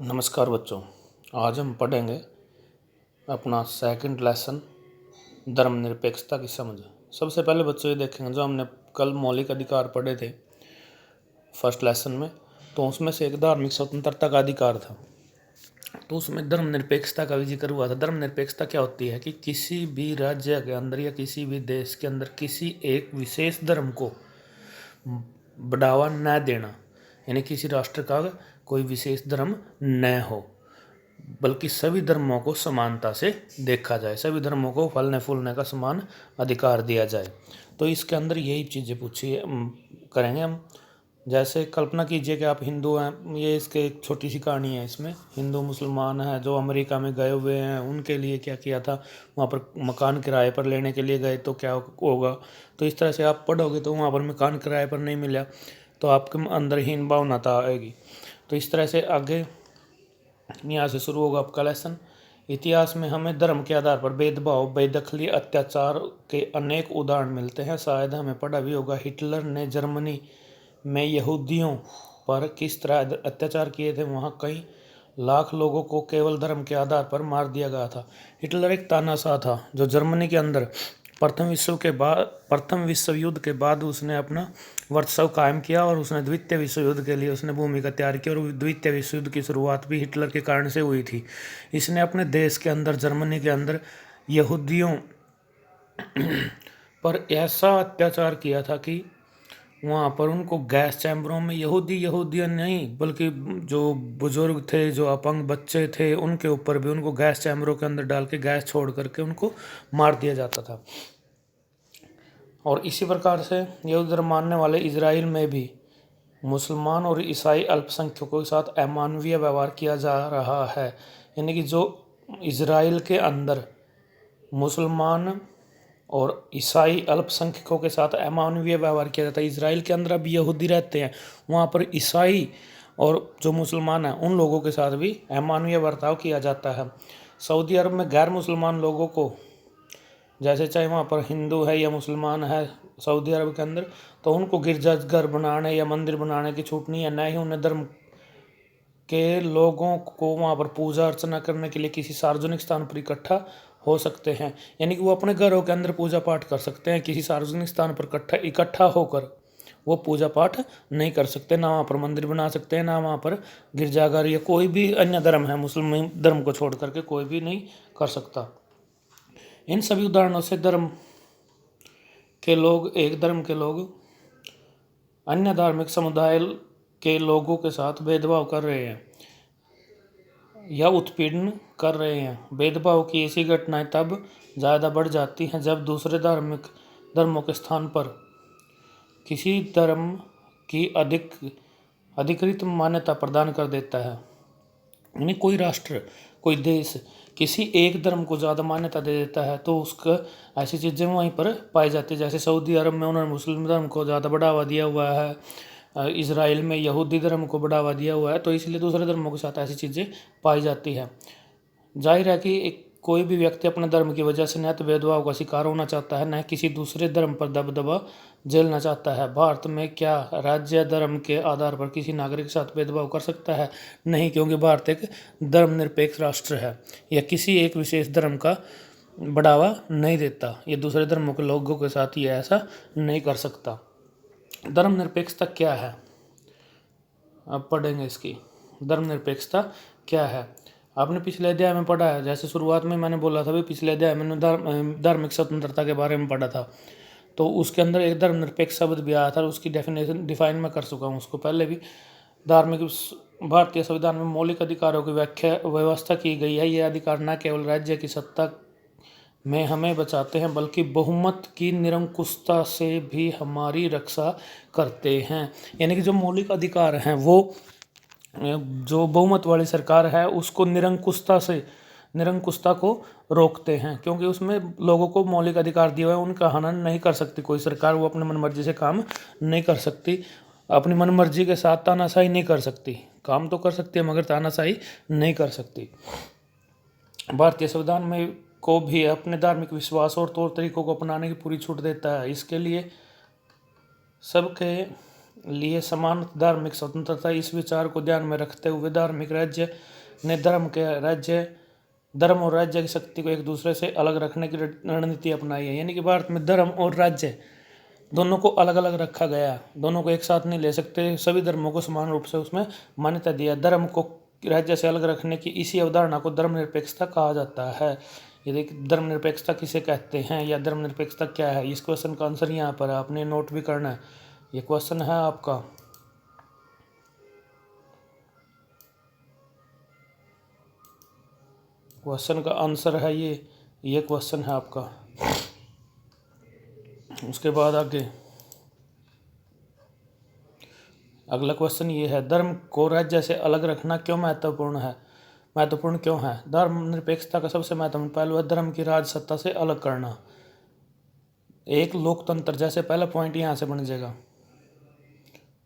नमस्कार बच्चों। आज हम पढ़ेंगे अपना सेकंड लेसन धर्मनिरपेक्षता की समझ। सबसे पहले बच्चों ये देखेंगे जो हमने कल मौलिक अधिकार पढ़े थे फर्स्ट लेसन में, तो उसमें से एक धार्मिक स्वतंत्रता का अधिकार था। तो उसमें धर्मनिरपेक्षता का भी जिक्र हुआ था। धर्मनिरपेक्षता क्या होती है कि किसी भी राज्य के अंदर या किसी भी देश के अंदर किसी एक विशेष धर्म को बढ़ावा न देना, यानी किसी राष्ट्र का कोई विशेष धर्म न हो, बल्कि सभी धर्मों को समानता से देखा जाए, सभी धर्मों को फलने फूलने का समान अधिकार दिया जाए। तो इसके अंदर यही चीज़ें पूछी करेंगे हम। जैसे कल्पना कीजिए कि आप हिंदू हैं, ये इसके एक छोटी सी कहानी है। इसमें हिंदू मुसलमान हैं जो अमेरिका में गए हुए हैं, उनके लिए क्या किया था, वहाँ पर मकान किराए पर लेने के लिए गए तो क्या होगा। तो इस तरह से आप पढ़ोगे तो वहाँ पर मकान किराए पर नहीं मिला तो आपके अंदर हीन भावना आएगी। तो इस तरह से आगे यहाँ से शुरू होगा आपका लेसन। इतिहास में हमें धर्म के आधार पर भेदभाव, बेदखली, अत्याचार के अनेक उदाहरण मिलते हैं। शायद हमें पढ़ा भी होगा हिटलर ने जर्मनी में यहूदियों पर किस तरह अत्याचार किए थे। वहाँ कई लाख लोगों को केवल धर्म के आधार पर मार दिया गया था। हिटलर एक तानाशाह था जो जर्मनी के अंदर प्रथम विश्व युद्ध के बाद उसने अपना वर्चस्व कायम किया और उसने द्वितीय विश्व युद्ध के लिए उसने भूमिका तैयार की। और द्वितीय विश्व युद्ध की शुरुआत भी हिटलर के कारण से हुई थी। इसने अपने देश के अंदर, जर्मनी के अंदर यहूदियों पर ऐसा अत्याचार किया था कि वहाँ पर उनको गैस चैम्बरों में, यहूदियन नहीं बल्कि जो बुजुर्ग थे, जो अपंग बच्चे थे, उनके ऊपर भी उनको गैस चैम्बरों के अंदर डाल के गैस छोड़ करके उनको मार दिया जाता था। और इसी प्रकार से यहूदी धर्म मानने वाले इजराइल में भी मुसलमान और ईसाई अल्पसंख्यकों के साथ अमानवीय व्यवहार किया जा रहा है। यानी कि जो इजराइल के अंदर मुसलमान और ईसाई अल्पसंख्यकों के साथ अमानवीय व्यवहार किया जाता है। इजराइल के अंदर अभी यहूदी रहते हैं, वहाँ पर ईसाई और जो मुसलमान हैं उन लोगों के साथ भी अमानवीय बर्ताव किया जाता है। सऊदी अरब में गैर मुसलमान लोगों को, जैसे चाहे वहाँ पर हिंदू है या मुसलमान है सऊदी अरब के अंदर, तो उनको गिरजाघर बनाने या मंदिर बनाने की छूट नहीं है। न ही उन्हें धर्म के लोगों को वहाँ पर पूजा अर्चना करने के लिए किसी सार्वजनिक स्थान पर इकट्ठा हो सकते हैं। यानी कि वो अपने घरों के अंदर पूजा पाठ कर सकते हैं, किसी सार्वजनिक स्थान पर इकट्ठा होकर वो पूजा पाठ नहीं कर सकते। ना वहाँ पर मंदिर बना सकते हैं, ना वहाँ पर गिरजाघर या कोई भी अन्य धर्म है, मुस्लिम धर्म को छोड़ करके कोई भी नहीं कर सकता। इन सभी उदाहरणों से एक धर्म के लोग अन्य धार्मिक समुदाय के लोगों के साथ भेदभाव कर रहे हैं या उत्पीड़न कर रहे हैं। भेदभाव की ऐसी घटनाएं तब ज़्यादा बढ़ जाती हैं जब दूसरे धर्मों के स्थान पर किसी धर्म की अधिकृत मान्यता प्रदान कर देता है। यानी कोई राष्ट्र, कोई देश किसी एक धर्म को ज़्यादा मान्यता दे देता है तो उसका ऐसी चीज़ें वहीं पर पाई जाती है। जैसे सऊदी अरब में उन्होंने मुस्लिम धर्म को ज़्यादा बढ़ावा दिया हुआ है, इजराइल में यहूदी धर्म को बढ़ावा दिया हुआ है, तो इसलिए दूसरे धर्मों के साथ ऐसी चीज़ें पाई जाती है। जाहिर है कि कोई भी व्यक्ति अपने धर्म की वजह से न तो भेदभाव का शिकार होना चाहता है, न किसी दूसरे धर्म पर दबदबा झेलना चाहता है। भारत में क्या राज्य धर्म के आधार पर किसी नागरिक के साथ भेदभाव कर सकता है? नहीं, क्योंकि भारत एक धर्मनिरपेक्ष राष्ट्र है। यह किसी एक विशेष धर्म का बढ़ावा नहीं देता, ये दूसरे धर्मों के लोगों के साथ ये ऐसा नहीं कर सकता। धर्मनिरपेक्षता क्या है, अब पढ़ेंगे इसकी। धर्मनिरपेक्षता क्या है आपने पिछले अध्याय में पढ़ा है। जैसे शुरुआत में मैंने बोला था भी, पिछले अध्याय में धार्मिक स्वतंत्रता के बारे में पढ़ा था, तो उसके अंदर एक धर्मनिरपेक्ष शब्द भी आया था, उसकी डिफाइन मैं कर चुका हूँ उसको पहले भी। भारतीय संविधान में मौलिक अधिकारों की व्यवस्था की गई है। ये अधिकार न केवल राज्य की सत्ता में हमें बचाते हैं बल्कि बहुमत की निरंकुशता से भी हमारी रक्षा करते हैं। यानी कि जो मौलिक अधिकार हैं वो जो बहुमत वाली सरकार है उसको निरंकुशता को रोकते हैं, क्योंकि उसमें लोगों को मौलिक अधिकार दिया हुआ है, उनका हनन नहीं कर सकती कोई सरकार। वो अपनी मनमर्जी से काम नहीं कर सकती, अपनी मनमर्जी के साथ तानाशाही नहीं कर सकती। काम तो कर सकती है मगर तानाशाही नहीं कर सकती। भारतीय संविधान में को भी अपने धार्मिक विश्वास और तौर तरीकों को अपनाने की पूरी छूट देता है। इसके लिए सबके लिए समान धार्मिक स्वतंत्रता। इस विचार को ध्यान में रखते हुए धार्मिक राज्य ने धर्म और राज्य की शक्ति को एक दूसरे से अलग रखने की रणनीति अपनाई है। यानी कि भारत में धर्म और राज्य दोनों को अलग अलग रखा गया, दोनों को एक साथ नहीं ले सकते, सभी धर्मों को समान रूप से उसमें मान्यता दिया। धर्म को राज्य से अलग रखने की इसी अवधारणा को धर्मनिरपेक्षता कहा जाता है। ये देखिए, धर्मनिरपेक्षता किसे कहते हैं या धर्मनिरपेक्षता क्या है, इस क्वेश्चन का आंसर यहाँ पर आपने नोट भी करना है। ये क्वेश्चन है आपका। क्वेश्चन का आंसर है ये क्वेश्चन है आपका। उसके बाद आगे अगला क्वेश्चन ये है, धर्म को राज्य से अलग रखना क्यों महत्वपूर्ण क्यों है? धर्मनिरपेक्षता का सबसे महत्वपूर्ण पहलू है धर्म की राज सत्ता से अलग करना, एक लोकतंत्र। जैसे पहला पॉइंट यहाँ से बन जाएगा,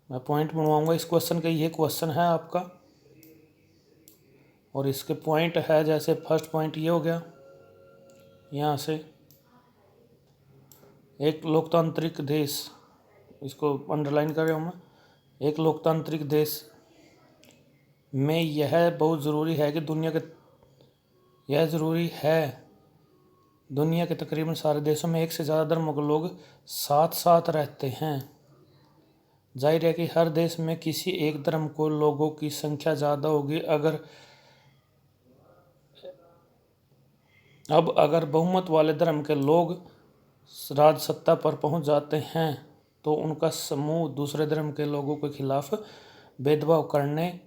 मैं पॉइंट बनवाऊंगा इस क्वेश्चन के। ये क्वेश्चन है आपका और इसके पॉइंट है, जैसे फर्स्ट पॉइंट ये हो गया, यहाँ से एक लोकतांत्रिक देश, इसको अंडरलाइन कर रहा हूँ मैं, एक लोकतांत्रिक देश में यह बहुत ज़रूरी है कि दुनिया के तकरीबन सारे देशों में एक से ज़्यादा धर्मों के लोग साथ साथ रहते हैं। जाहिर है कि हर देश में किसी एक धर्म को लोगों की संख्या ज़्यादा होगी। अगर बहुमत वाले धर्म के लोग राज सत्ता पर पहुंच जाते हैं तो उनका समूह दूसरे धर्म के लोगों के खिलाफ भेदभाव करने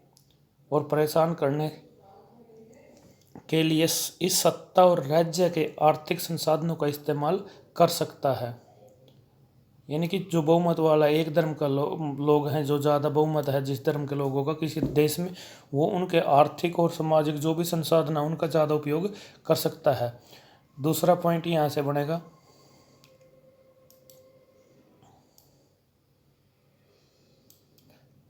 और परेशान करने के लिए इस सत्ता और राज्य के आर्थिक संसाधनों का इस्तेमाल कर सकता है। यानी कि जो बहुमत वाला एक धर्म का लोग हैं, जो ज़्यादा बहुमत है जिस धर्म के लोगों का किसी देश में, वो उनके आर्थिक और सामाजिक जो भी संसाधन है उनका ज़्यादा उपयोग कर सकता है। दूसरा पॉइंट यहाँ से बनेगा,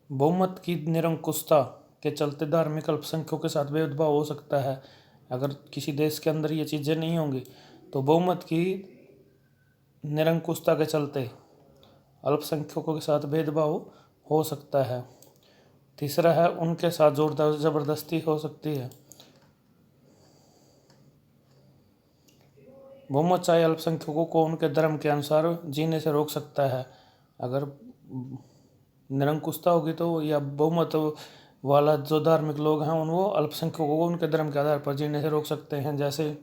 बहुमत की निरंकुशता के चलते धार्मिक अल्पसंख्यकों के साथ भेदभाव हो सकता है। अगर किसी देश के अंदर ये चीज़ें नहीं होंगी तो बहुमत की निरंकुशता के चलते अल्पसंख्यकों के साथ भेदभाव हो सकता है। तीसरा है, उनके साथ जोरदार ज़बरदस्ती हो सकती है। बहुमत चाहे अल्पसंख्यकों को उनके धर्म के अनुसार जीने से रोक सकता है। अगर निरंकुशता होगी तो, या बहुमत वाला जो धार्मिक लोग हैं वो अल्पसंख्यकों को उनके धर्म के आधार पर जीने से रोक सकते हैं। जैसे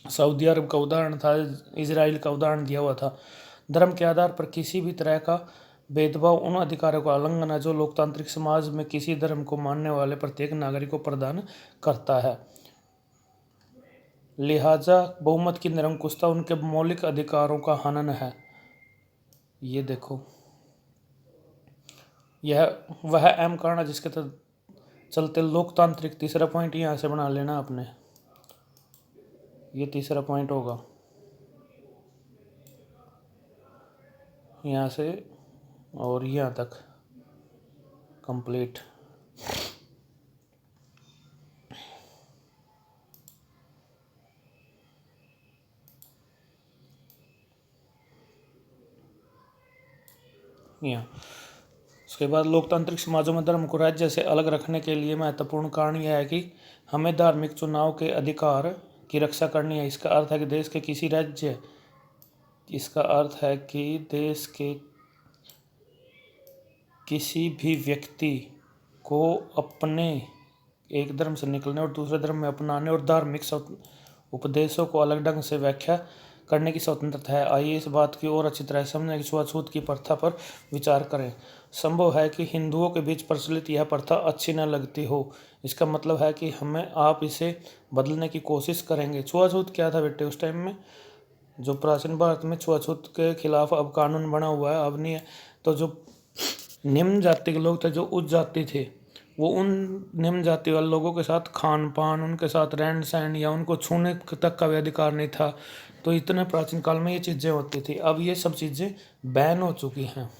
सऊदी अरब का उदाहरण था, इजराइल का उदाहरण दिया हुआ था। धर्म के आधार पर किसी भी तरह का भेदभाव उन अधिकारों का उल्लंघन है जो लोकतांत्रिक समाज में किसी धर्म को मानने वाले प्रत्येक नागरिक को प्रदान करता है। लिहाजा बहुमत की निरंकुशता उनके मौलिक अधिकारों का हनन है। ये देखो, यह वह अहम कारण है जिसके चलते लोकतांत्रिक, तीसरा पॉइंट यहाँ से बना लेना आपने, ये तीसरा पॉइंट होगा यहाँ से और यहाँ तक कंप्लीट। यहाँ उसके बाद लोकतांत्रिक समाजों में धर्म को राज्य से अलग रखने के लिए महत्वपूर्ण कारण यह है कि हमें धार्मिक चुनाव के अधिकार की रक्षा करनी है। इसका अर्थ है कि देश के किसी भी व्यक्ति को अपने एक धर्म से निकलने और दूसरे धर्म में अपनाने और धार्मिक उपदेशों को अलग ढंग से व्याख्या करने की स्वतंत्रता है। आइए इस बात की और अच्छी तरह समझने की छुआछूत की प्रथा पर विचार करें। संभव है कि हिंदुओं के बीच प्रचलित यह प्रथा अच्छी न लगती हो, इसका मतलब है कि आप इसे बदलने की कोशिश करेंगे। छुआछूत क्या था बेटे उस टाइम में? जो प्राचीन भारत में छुआछूत के खिलाफ अब कानून बना हुआ है, अब नहीं है। तो जो निम्न जाति के लोग थे, जो उच्च जाति थे, वो उन निम्न जाति वाले लोगों के साथ खान पान, उनके साथ रहन सहन या उनको छूने तक का भी अधिकार नहीं था। तो इतने प्राचीन काल में ये चीज़ें होती थी। अब ये सब चीज़ें बैन हो चुकी हैं।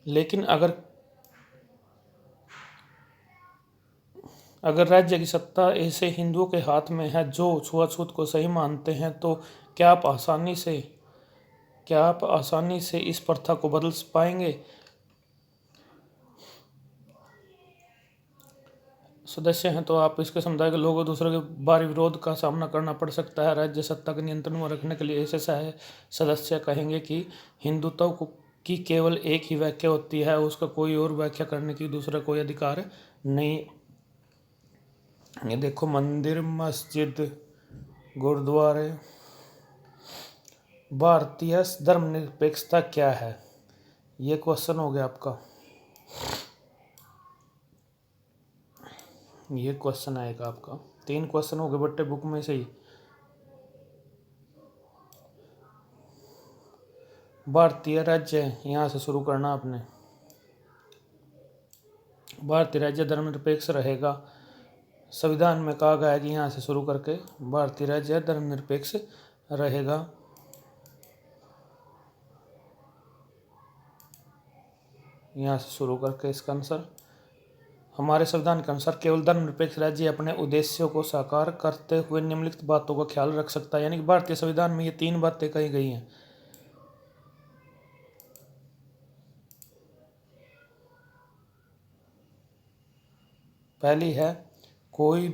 लेकिन अगर राज्य की सत्ता ऐसे हिंदुओं के हाथ में है जो छुआछूत को सही मानते हैं, तो क्या आप आसानी से क्या आप आसानी से इस प्रथा को बदल पाएंगे? सदस्य हैं तो आप इसके समुदाय के लोगों दूसरे के बाहरी विरोध का सामना करना पड़ सकता है। राज्य सत्ता के नियंत्रण में रखने के लिए ऐसे सदस्य कहेंगे कि हिंदुत्व की केवल एक ही व्याख्या होती है, उसका कोई और व्याख्या करने की दूसरा कोई अधिकार नहीं। ये देखो, मंदिर, मस्जिद, गुरुद्वारे। भारतीय धर्मनिरपेक्षता क्या है, ये क्वेश्चन हो गया आपका। ये क्वेश्चन आएगा आपका। 3 क्वेश्चन हो गए बट्टे बुक में से ही। भारतीय राज्य, यहाँ से शुरू करना आपने। भारतीय राज्य धर्मनिरपेक्ष रहेगा। संविधान में कहा गया है कि यहाँ से शुरू करके भारतीय राज्य धर्मनिरपेक्ष रहेगा। यहाँ से शुरू करके इसका आंसर, हमारे संविधान के अनुसार केवल धर्मनिरपेक्ष राज्य अपने उद्देश्यों को साकार करते हुए निम्नलिखित बातों का ख्याल रख सकता है। यानी कि भारतीय संविधान में ये 3 बातें कही गई हैं। पहली है, कोई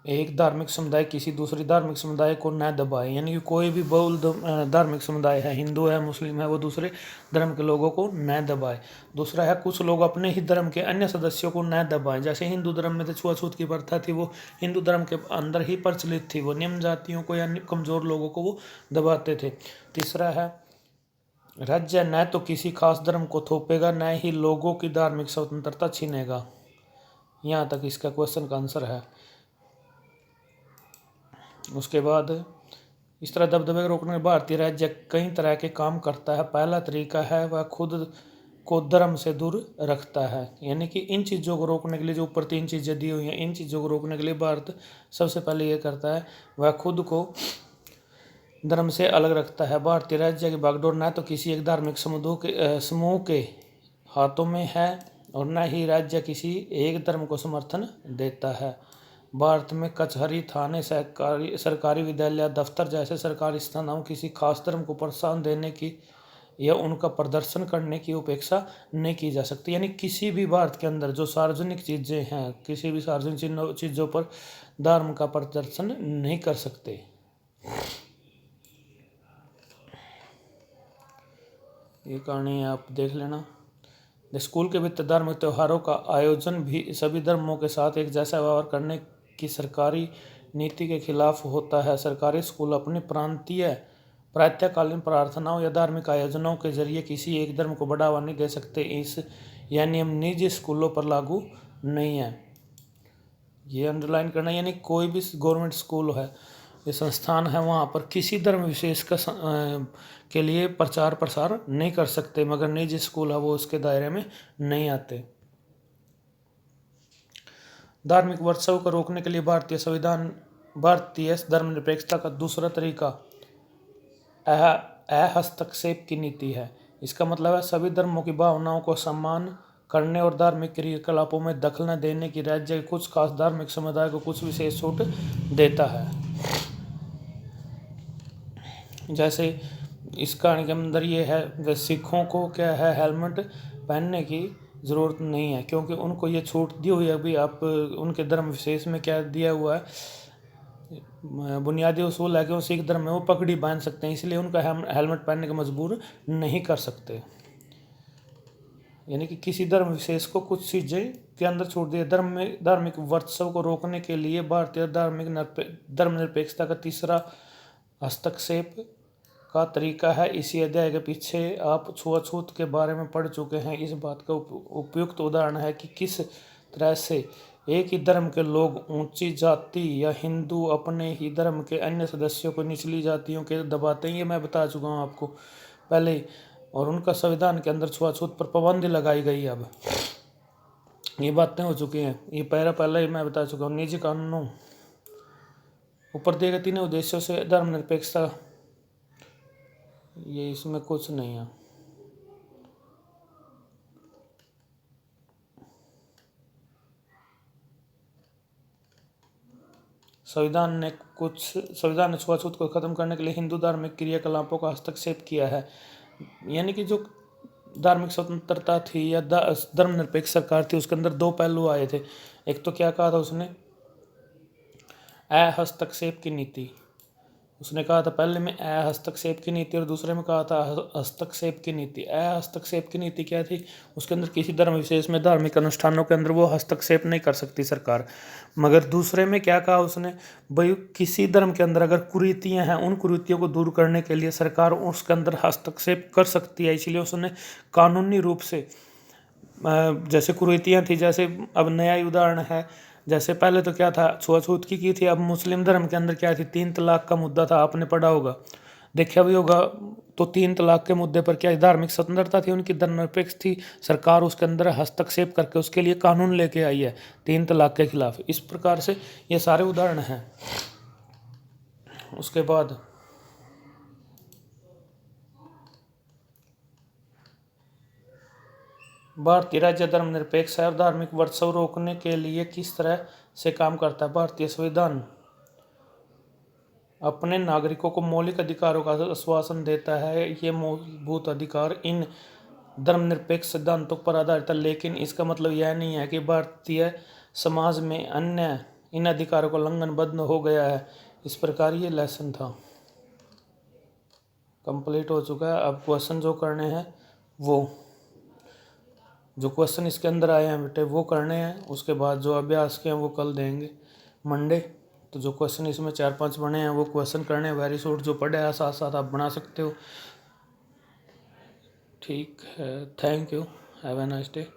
एक धार्मिक समुदाय किसी दूसरी धार्मिक समुदाय को न दबाए। यानी कि कोई भी बहुल धार्मिक समुदाय है, हिंदू है, मुस्लिम है, वो दूसरे धर्म के लोगों को न दबाए। दूसरा है, कुछ लोग अपने ही धर्म के अन्य सदस्यों को न दबाएं। जैसे हिंदू धर्म में तो छुआछूत की प्रथा थी, वो हिंदू धर्म के अंदर ही प्रचलित थी। वो निम्न जातियों को या कमजोर लोगों को वो दबाते थे। तीसरा है, राज्य न तो किसी खास धर्म को थोपेगा, न ही लोगों की धार्मिक स्वतंत्रता छीनेगा। यहाँ तक इसका क्वेश्चन का आंसर है। उसके बाद, इस तरह दबदबे को रोकने में भारतीय राज्य कई तरह के काम करता है। पहला तरीका है, वह खुद को धर्म से दूर रखता है। यानी कि इन चीज़ों को रोकने के लिए, जो ऊपर 3 चीज़ें दी हुई हैं, इन चीज़ों को रोकने के लिए भारत सबसे पहले ये करता है, वह खुद को धर्म से अलग रखता है। भारतीय राज्य की बागडोर न तो किसी एक धार्मिक समूह के हाथों में है और न ही राज्य किसी एक धर्म को समर्थन देता है। भारत में कचहरी, थाने, सरकारी विद्यालय, दफ्तर जैसे सरकारी स्थानों किसी खास धर्म को प्रोत्साहन देने की या उनका प्रदर्शन करने की उपेक्षा नहीं की जा सकती। यानी किसी भी भारत के अंदर जो सार्वजनिक चीज़ें हैं, किसी भी सार्वजनिक चीज़ों पर धर्म का प्रदर्शन नहीं कर सकते। ये कहानी आप देख लेना। स्कूल के भीतर धार्मिक त्योहारों का आयोजन भी सभी धर्मों के साथ एक जैसा व्यवहार करने की सरकारी नीति के खिलाफ होता है। सरकारी स्कूल अपनी प्रातःकालीन प्रार्थनाओं या धार्मिक आयोजनों के जरिए किसी एक धर्म को बढ़ावा नहीं दे सकते। यह नियम निजी स्कूलों पर लागू नहीं है। ये अंडरलाइन करना। यानी कोई भी गवर्नमेंट स्कूल है, ये संस्थान है, वहाँ पर किसी धर्म विशेष के लिए प्रचार प्रसार नहीं कर सकते, मगर निजी स्कूल है वो उसके दायरे में नहीं आते। धार्मिक उत्सव को रोकने के लिए भारतीय धर्मनिरपेक्षता का दूसरा तरीका हस्तक्षेप की नीति है। इसका मतलब है सभी धर्मों की भावनाओं को सम्मान करने और धार्मिक क्रियाकलापों में दखल न देने की राज्य के कुछ खास धार्मिक समुदाय को कुछ विशेष छूट देता है। जैसे इस कहानी के अंदर ये है, सिखों को क्या है, हेलमेट पहनने की ज़रूरत नहीं है, क्योंकि उनको ये छूट दी हुई है। अभी आप उनके धर्म विशेष में क्या दिया हुआ है, बुनियादी उसूल है कि वो सिख धर्म में वो पगड़ी बांध सकते हैं, इसलिए उनका हेलमेट पहनने का मजबूर नहीं कर सकते। यानी कि किसी धर्म विशेष को कुछ चीज़ें के अंदर छूट दिए। धार्मिक उत्सव को रोकने के लिए भारतीय धर्मनिरपेक्षता का तीसरा हस्तक्षेप का तरीका है। इसी अध्याय के पीछे आप छुआछूत के बारे में पढ़ चुके हैं। इस बात का उपयुक्त उदाहरण है कि किस तरह से एक ही धर्म के लोग ऊंची जाति या हिंदू अपने ही धर्म के अन्य सदस्यों को निचली जातियों के दबाते हैं। ये मैं बता चुका हूँ आपको पहले। और उनका संविधान के अंदर छुआछूत पर पाबंदी लगाई गई। अब ये बातें हो चुकी हैं। ये पहले ही मैं बता चुका हूँ। निजी कानूनों ऊपर दिए गए 3 उद्देश्यों से धर्मनिरपेक्षता, ये इसमें कुछ नहीं है। संविधान ने छुआछूत को खत्म करने के लिए हिंदू धार्मिक क्रियाकलापों का हस्तक्षेप किया है। यानी कि जो धार्मिक स्वतंत्रता थी या धर्मनिरपेक्ष सरकार थी, उसके अंदर दो पहलू आए थे। एक तो क्या कहा था उसने, हस्तक्षेप की नीति। उसने कहा था पहले में हस्तक्षेप की नीति और दूसरे में कहा था हस्तक्षेप की नीति। हस्तक्षेप की नीति क्या थी, उसके अंदर किसी धर्म विशेष में धार्मिक अनुष्ठानों के अंदर वो हस्तक्षेप नहीं कर सकती सरकार। मगर दूसरे में क्या कहा उसने, भाई किसी धर्म के अंदर अगर कुरीतियां हैं, उन कुरीतियों को दूर करने के लिए सरकार उसके अंदर हस्तक्षेप कर सकती है। इसलिए उसने कानूनी रूप से जैसे कुरीतियां थी, जैसे अब नया ही उदाहरण है, जैसे पहले तो क्या था, छुआछूत की थी। अब मुस्लिम धर्म के अंदर क्या थी, 3 तलाक का मुद्दा था, आपने पढ़ा होगा, देखा भी होगा। तो 3 तलाक के मुद्दे पर क्या धार्मिक स्वतंत्रता थी, उनकी धर्मनिरपेक्ष थी सरकार, उसके अंदर हस्तक्षेप करके उसके लिए कानून लेके आई है 3 तलाक के खिलाफ। इस प्रकार से ये सारे उदाहरण हैं। उसके बाद भारतीय राज्य धर्मनिरपेक्ष है और धार्मिक वर्चस्व रोकने के लिए किस तरह से काम करता है। भारतीय संविधान अपने नागरिकों को मौलिक अधिकारों का आश्वासन देता है। ये मूलभूत अधिकार इन धर्मनिरपेक्ष सिद्धांतों पर आधारित है, लेकिन इसका मतलब यह नहीं है कि भारतीय समाज में अन्य इन अधिकारों का उल्लंघन बंद हो गया है। इस प्रकार ये लेसन था कंप्लीट हो चुका है। अब क्वेश्चन जो करने हैं, वो जो क्वेश्चन इसके अंदर आए हैं बेटे वो करने हैं। उसके बाद जो अभ्यास के हैं वो कल देंगे मंडे। तो जो क्वेश्चन इसमें 4-5 बने हैं वो क्वेश्चन करने हैं, वेरी शॉर्ट, जो पढ़े हैं साथ साथ आप बना सकते हो। ठीक है, thank you, have a nice day.